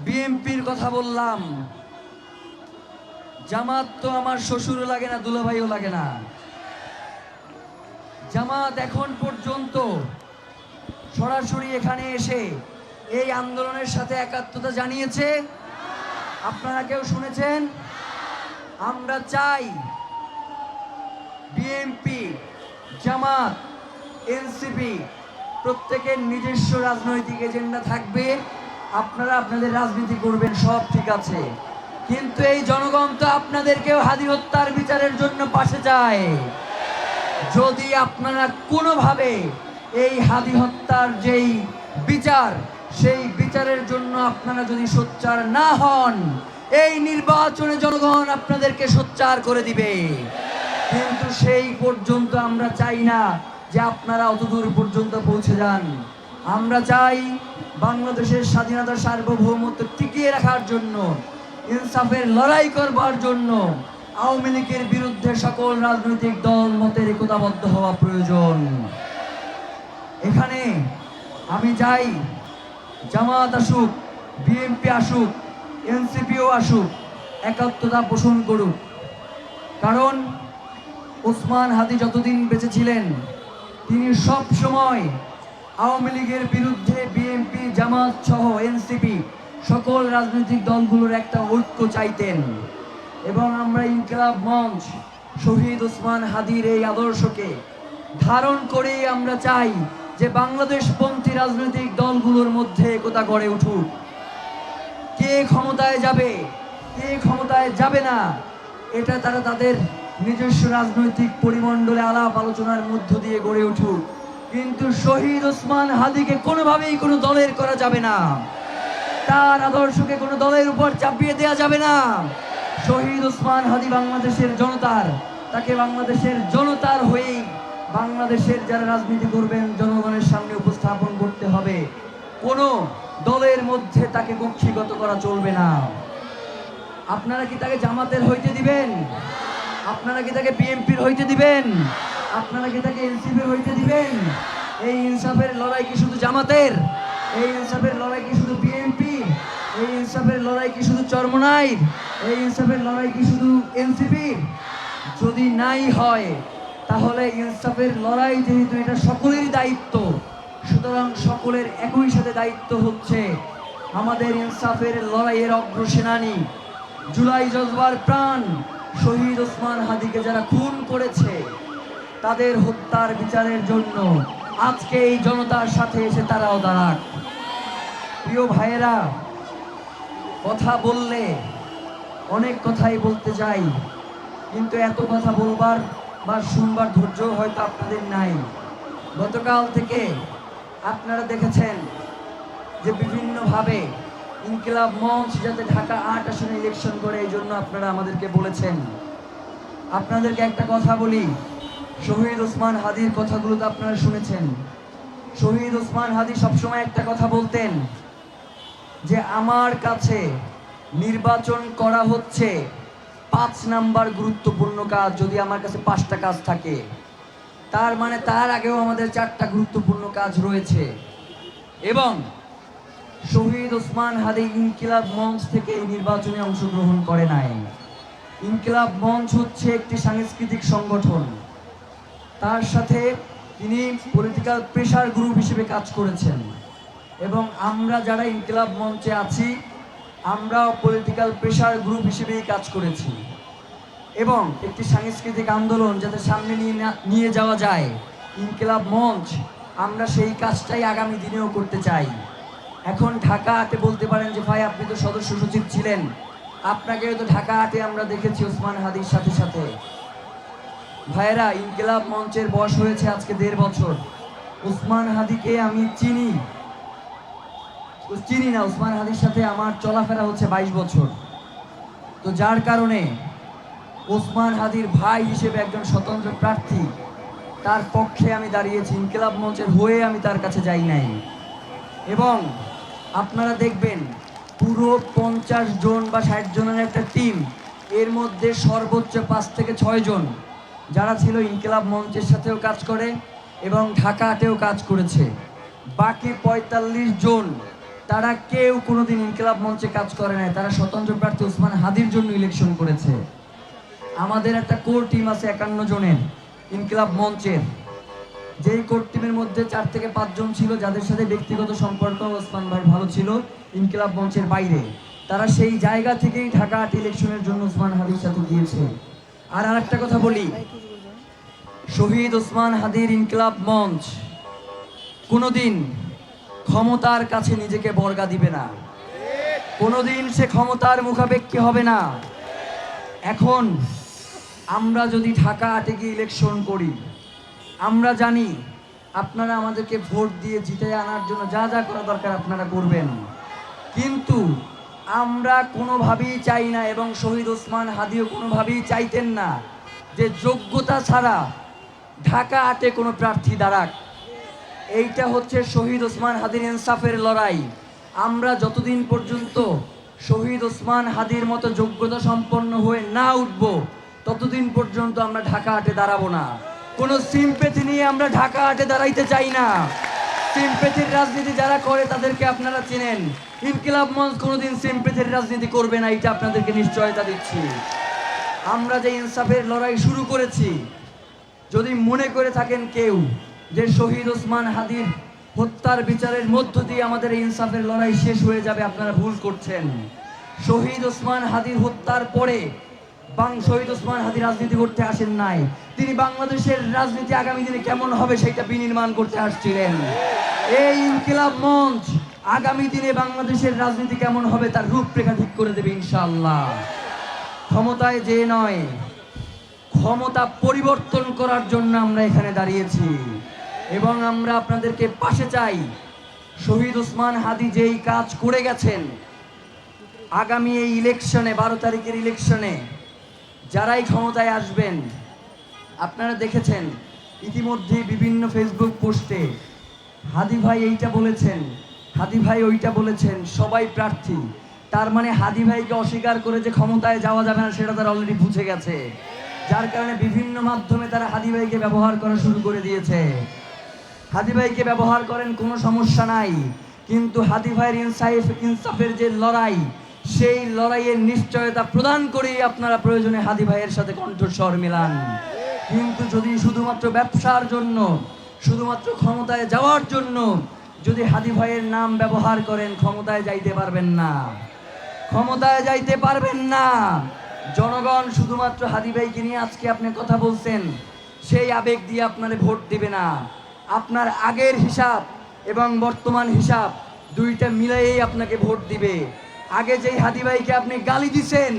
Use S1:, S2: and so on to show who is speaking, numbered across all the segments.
S1: বিএনপির কথা বললাম। জামাত তো আমার শ্বশুরও লাগে না, দুলাভাইও লাগে না। জামাত এখন পর্যন্ত সরাসরি এখানে এসে এই আন্দোলনের সাথে একাত্মতা জানিয়েছে? আপনারা কেউ শুনেছেন? আমরা চাই বিএনপি, জামাত, এনসিপি প্রত্যেকের নিজস্ব রাজনৈতিক এজেন্ডা থাকবে। আপনারা আপনাদের রাজনীতি করবেন, সব ঠিক আছে, কিন্তু এই জনগণ তো আপনাদেরকেও হাদি হত্যার বিচারের জন্য পাশে চায়। যদি আপনারা কোনোভাবে এই হাদি হত্যার যেই বিচার, সেই বিচারের জন্য আপনারা যদি সোচ্চার না হন, এই নির্বাচনে জনগণ আপনাদেরকে সোচ্চার করে দিবে। কিন্তু সেই পর্যন্ত আমরা চাই না যে আপনারা অতদূর পর্যন্ত পৌঁছে যান। আমরা চাই বাংলাদেশের স্বাধীনতা, সার্বভৌমত্ব টিকিয়ে রাখার জন্য, ইনসাফের লড়াই করবার জন্য আওয়ামী লীগের বিরুদ্ধে সকল রাজনৈতিক দল মতের একতাবদ্ধ হওয়া প্রয়োজন। এখানে আমি চাই জামাত আসুক, বিএনপি আসুক, এনসিপিও আসুক, একাত্মতা পোষণ করুক। কারণ ওসমান হাদি যতদিন বেঁচে ছিলেন, তিনি সব সময় আওয়ামী লীগের বিরুদ্ধে বিএনপি, জামাত সহ এনসিপি সকল রাজনৈতিক দলগুলোর একটা ঐক্য চাইতেন। এবং আমরা ইনকিলাব মঞ্চ শহীদ ওসমান হাদির এই আদর্শকে ধারণ করেই আমরা চাই যে বাংলাদেশপন্থী রাজনৈতিক দলগুলোর মধ্যে একতা গড়ে উঠুক। কে ক্ষমতায় যাবে, কে ক্ষমতায় যাবে না, এটা তারা তাদের নিজস্ব রাজনৈতিক পরিমণ্ডলে আলাপ আলোচনার মধ্য দিয়ে গড়ে উঠুক। কিন্তু শহীদ ওসমান হাদিকে কোনোভাবেই কোনো দলের করা যাবে না, তার আদর্শকে কোনো দলের উপর চাপিয়ে দেওয়া যাবে না। শহীদ ওসমান হাদি বাংলাদেশের জনতার, তাকে বাংলাদেশের জনতার হয়েই বাংলাদেশের যারা রাজনীতি করবেন জনগণের সামনে উপস্থাপন করতে হবে। কোনো দলের মধ্যে তাকে কক্ষিগত করা চলবে না। আপনারা কি তাকে জামাতের হইতে দিবেন? আপনারা কি তাকে বিএনপির হইতে দিবেন? আপনারা কি তাকে এনসিপির হইতে দিবেন? এই ইনসাফের লড়াই কি শুধু জামাতের? এই ইনসাফের লড়াই কি শুধু বিএনপি? এই ইনসাফের লড়াই কি শুধু চরমনাইর? এই ইনসাফের লড়াই কি শুধু এনসিপির? যদি নাই হয়, তাহলে ইনসাফের লড়াই যেহেতু এটা সকলেরই দায়িত্ব, সুতরাং সকলের একই সাথে দায়িত্ব হচ্ছে আমাদের ইনসাফের লড়াইয়ের অগ্রসেনানী, জুলাই জজবার প্রাণ শহীদ ওসমান হাদিকে যারা খুন করেছে, তাদের হত্যার বিচারের জন্য আজকে এই জনতার সাথে এসে তারাও দাঁড়াক। প্রিয় ভাইয়েরা, কথা বললে অনেক কথাই বলতে চাই, কিন্তু এত কথা বলবার বা শুনবার ধৈর্য হয়তো আপনাদের নাই। গতকাল থেকে আপনারা দেখেছেন যে বিভিন্নভাবে ইনকিলাব মঞ্চ যাতে ঢাকা ৮ আসনে ইলেকশন করে, এই জন্য আপনারা আমাদেরকে বলেছেন। আপনাদেরকে একটা কথা বলি, শহীদ ওসমান হাদির কথাগুলো তো আপনারা শুনেছেন। শহীদ ওসমান হাদি সবসময় একটা কথা বলতেন যে আমার কাছে নির্বাচন করা হচ্ছে ৫ নাম্বার গুরুত্বপূর্ণ কাজ। যদি আমার কাছে ৫টা কাজ থাকে, তার মানে তার আগেও আমাদের 4টা গুরুত্বপূর্ণ কাজ রয়েছে। এবং শহীদ ওসমান হাদি ইনকিলাব মঞ্চ থেকে এই নির্বাচনে অংশগ্রহণ করে নাই। ইনকিলাব মঞ্চ হচ্ছে একটি সাংস্কৃতিক সংগঠন, তার সাথে তিনি পলিটিক্যাল প্রেশার গ্রুপ হিসেবে কাজ করেছেন। এবং আমরা যারা ইনকিলাব মঞ্চে আছি, আমরাও পলিটিক্যাল প্রেশার গ্রুপ হিসেবেই কাজ করেছি। এবং একটি সাংস্কৃতিক আন্দোলন যাতে সামনে নিয়ে যাওয়া যায়, ইনকিলাব মঞ্চ, আমরা সেই কাজটাই আগামী দিনেও করতে চাই। এখন ঢাকা ৮-এ বলতে পারেন যে ভাই আপনি তো সদস্য সচিব ছিলেন, আপনাকে তো ঢাকা ৮-এ আমরা দেখেছি ওসমান হাদির সাথে সাথে। ভাইয়েরা, ইনকিলাব মঞ্চের বয়স হয়েছে আজকে ১.৫ বছর। ওসমান হাদিকে আমি চিনি না, ওসমান হাদির সাথে আমার চলাফেরা হচ্ছে ২২ বছর। তো যার কারণে ওসমান হাদির ভাই হিসেবে একজন স্বতন্ত্র প্রার্থী, তার পক্ষে আমি দাঁড়িয়েছি, ইনকিলাব মঞ্চের হয়ে আমি তার কাছে যাই নাই। এবং আপনারা দেখবেন পুরো ৫০ জন বা ৬০ জনের একটা টিম, এর মধ্যে সর্বোচ্চ ৫ থেকে ৬ জন যারা ছিল ইনকিলাব মঞ্চের সাথেও কাজ করে এবং ঢাকা ৮-এও কাজ করেছে। বাকি ৪৫ জন তারা কেউ কোনোদিন ইনকিলাব মঞ্চে কাজ করে নাই, তারা স্বতন্ত্র প্রার্থী ওসমান হাদির জন্য ইলেকশন করেছে। আমাদের একটা কোর টিম আছে 51 জনের ইনকিলাব মঞ্চের, যেই কোর টিমের মধ্যে 4 থেকে 5 জন ছিল যাদের সাথে ব্যক্তিগত সম্পর্ক ওসমান ভাই ভালো ছিল ইনকিলাব মঞ্চের বাইরে। তারা সেই জায়গা থেকেই ঢাকা ইলেকশনের জন্য ওসমান হাদির সাথে গিয়েছে। আর আরেকটা কথা বলি, শহীদ ওসমান হাদির ইনকিলাব মঞ্চ কোনোদিন ক্ষমতার কাছে নিজেকে বর্গা দিবে না, কোনোদিন সে ক্ষমতার মুখাপেক্ষী হবে না। এখন আমরা যদি ঢাকা 8-এ গিয়ে ইলেকশন করি, আমরা জানি আপনারা আমাদেরকে ভোট দিয়ে জিতে আনার জন্য যা যা করা দরকার আপনারা করবেন, কিন্তু আমরা কোনোভাবেই চাই না এবং শহীদ ওসমান হাদিও কোনোভাবেই চাইতেন না যে যোগ্যতা ছাড়া ঢাকা 8-এ কোনো প্রার্থী দাঁড়াক। এইটা হচ্ছে শহীদ ওসমান হাদির ইনসাফের লড়াই। আমরা যতদিন পর্যন্ত শহীদ ওসমান হাদির মতো যোগ্যতা সম্পন্ন হয়ে না উঠব ততদিন পর্যন্ত আমরা ঢাকা 8-এ দাঁড়াবো না। কোনো সিম্প্যাথি নিয়ে আমরা ঢাকা 8-এ দাঁড়াইতে চাই না। সিম্প্যাথির রাজনীতি যারা করে তাদেরকে আপনারা চেনেন। ইনকিলাব মঞ্চ কোনোদিন সিম্প্যাথির রাজনীতি করবে না, এটা আপনাদেরকে নিশ্চয়তা দিচ্ছি। আমরা যে ইনসাফের লড়াই শুরু করেছি, যদি মনে করে থাকেন কেউ যে শহীদ ওসমান হাদির হত্যার বিচারের মধ্য দিয়ে আমাদের ইনসাফের লড়াই শেষ হয়ে যাবে, আপনারা ভুল করছেন। শহীদ ওসমান হাদির হত্যার পরে শহীদ ওসমান হাদি রাজনীতি করতে আসেন নাই, তিনি বাংলাদেশের রাজনীতি আগামী দিনে কেমন হবে সেটা বিনির্মাণ করতে আসছিলেন। এই ইনকিলাব মঞ্চ আগামী দিনে বাংলাদেশের রাজনীতি কেমন হবে তার রূপরেখা ঠিক করে দেবে ইনশাআল্লাহ। ক্ষমতায় যে নয়, ক্ষমতা পরিবর্তন করার জন্য আমরা এখানে দাঁড়িয়েছি এবং আমরা আপনাদেরকে পাশে চাই। শহীদ ওসমান হাদি যেই কাজ করে গেছেন, আগামী এই ইলেকশনে 12 তারিখের ইলেকশনে যারাই ক্ষমতায় আসবেন, আপনারা দেখেছেন ইতিমধ্যে বিভিন্ন ফেসবুক পোস্টে হাদি ভাই এইটা বলেছেন, হাদি ভাই ওইটা বলেছেন, সবাই প্রার্থী। তার মানে হাদি ভাইকে অস্বীকার করে যে ক্ষমতায় যাওয়া যাবে না সেটা তারা অলরেডি বুঝে গেছে, যার কারণে বিভিন্ন মাধ্যমে তারা হাদি ভাইকে ব্যবহার করা শুরু করে দিয়েছে। হাদি ভাইকে ব্যবহার করেন, কোনো সমস্যা নাই, কিন্তু হাদি ভাইয়ের ইনসাফের যে লড়াই, সেই লড়াইয়ের নিশ্চয়তা প্রদান করেই আপনারা প্রয়োজনে হাদি ভাইয়ের সাথে কণ্ঠস্বর মিলান। কিন্তু যদি শুধুমাত্র ব্যবসার জন্য, শুধুমাত্র ক্ষমতায় যাওয়ার জন্য যদি হাদি ভাইয়ের নাম ব্যবহার করেন, ক্ষমতায় যাইতে পারবেন না, ক্ষমতায় যাইতে পারবেন না। জনগণ শুধুমাত্র হাদি ভাইকে নিয়ে আজকে আপনি কথা বলছেন, সেই আবেগ দিয়ে আপনারে ভোট দিবে না। আপনার আগের হিসাব এবং বর্তমান হিসাব দুইটা মিলাইয়েই আপনাকে ভোট দিবে। আগে যেই হাদি ভাইকে আপনি গালি দিছেন,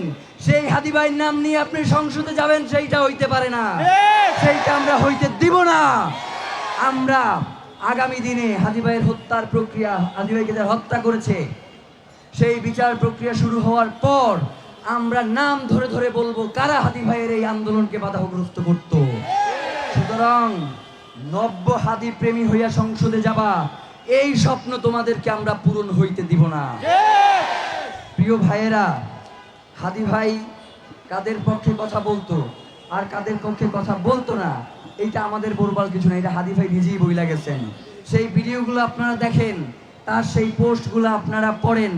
S1: সেই হাদি ভাইয়ের নাম নিয়ে আপনি সংসদে যাবেন, সেইটা হইতে পারে না, সেইটা আমরা হইতে দিব না। আমরা আগামী দিনে হাদি ভাইয়ের হত্যার প্রক্রিয়া, হাদি ভাইকে যারা হত্যা করেছে সেই বিচার প্রক্রিয়া শুরু হওয়ার পর আমরা নাম ধরে ধরে বলবো কারা হাদি ভাইয়ের এই আন্দোলনকে বাধাগ্রস্ত করত। সুতরাং নব্য হাদি প্রেমী হইয়া সংসদে যাবা, এই স্বপ্ন তোমাদেরকে আমরা পূরণ হইতে দিব না। প্রিয় ভাইয়েরা, হাদি ভাই কাদের পক্ষে কথা বলতো আর কাদের পক্ষে কথা বলতো না, এইটা আমাদের বলবার কিছু না, এটা হাদি ভাই নিজেই বইলা গেছেন। সেই ভিডিওগুলো আপনারা দেখেন, তার সেই পোস্টগুলো আপনারা পড়েন,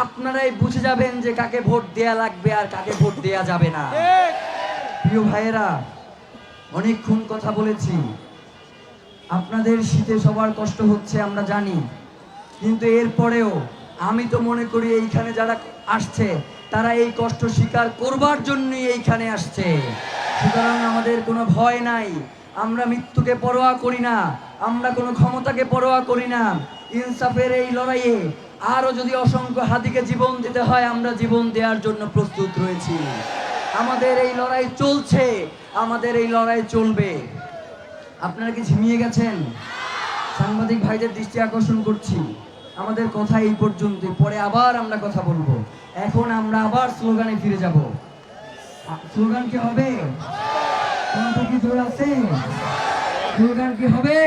S1: আপনারাই বুঝে যাবেন যে কাকে ভোট দেয়া লাগবে আর কাকে ভোট দেয়া যাবে না। প্রিয় ভাইয়েরা, অনেকক্ষণ কথা বলেছি, আপনাদের শীতে সবার কষ্ট হচ্ছে আমরা জানি, কিন্তু এরপরেও আমি তো মনে করি এইখানে যারা আসছে তারা এই কষ্ট স্বীকার করবার জন্যই এইখানে আসছে। সুতরাং আমাদের কোনো ভয় নাই, আমরা মৃত্যুকে পরোয়া করি না, আমরা কোনো ক্ষমতাকে পরোয়া করি না। ইনসাফের এই লড়াইয়ে আরো যদি অসংখ্য হাদিকে জীবন দিতে হয়, আমরা জীবন দেওয়ার জন্য প্রস্তুত রয়েছি। আমাদের এই লড়াই চলছে, আমাদের এই লড়াই চলবে। আপনারা কি ঝিমিয়ে গেছেন? সাংবাদিক ভাইদের দৃষ্টি আকর্ষণ করছি, আমাদের কথা এই পর্যন্ত, পরে আবার আমরা কথা বলবো। এখন আমরা আবার স্লোগানে ফিরে যাব। স্লোগান কি হবে? কণ্ঠ কি জোর আছে? স্লোগান কি হবে?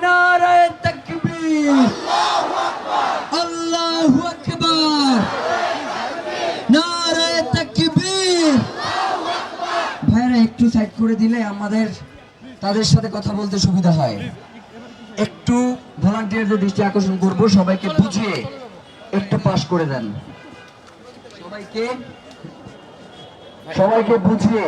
S1: নারায়ে তাকবীর, আল্লাহু আকবার, নারায়ে তাকবীর। ভাইরা একটু সাইড করে দিলে আমাদের তাদের সাথে কথা বলতে সুবিধা হয়। একটু ভলান্টিয়ারদের দৃষ্টি আকর্ষণ করব, সবাইকে বুঝিয়ে একটু পাস করে দেন, সবাইকে বুঝিয়ে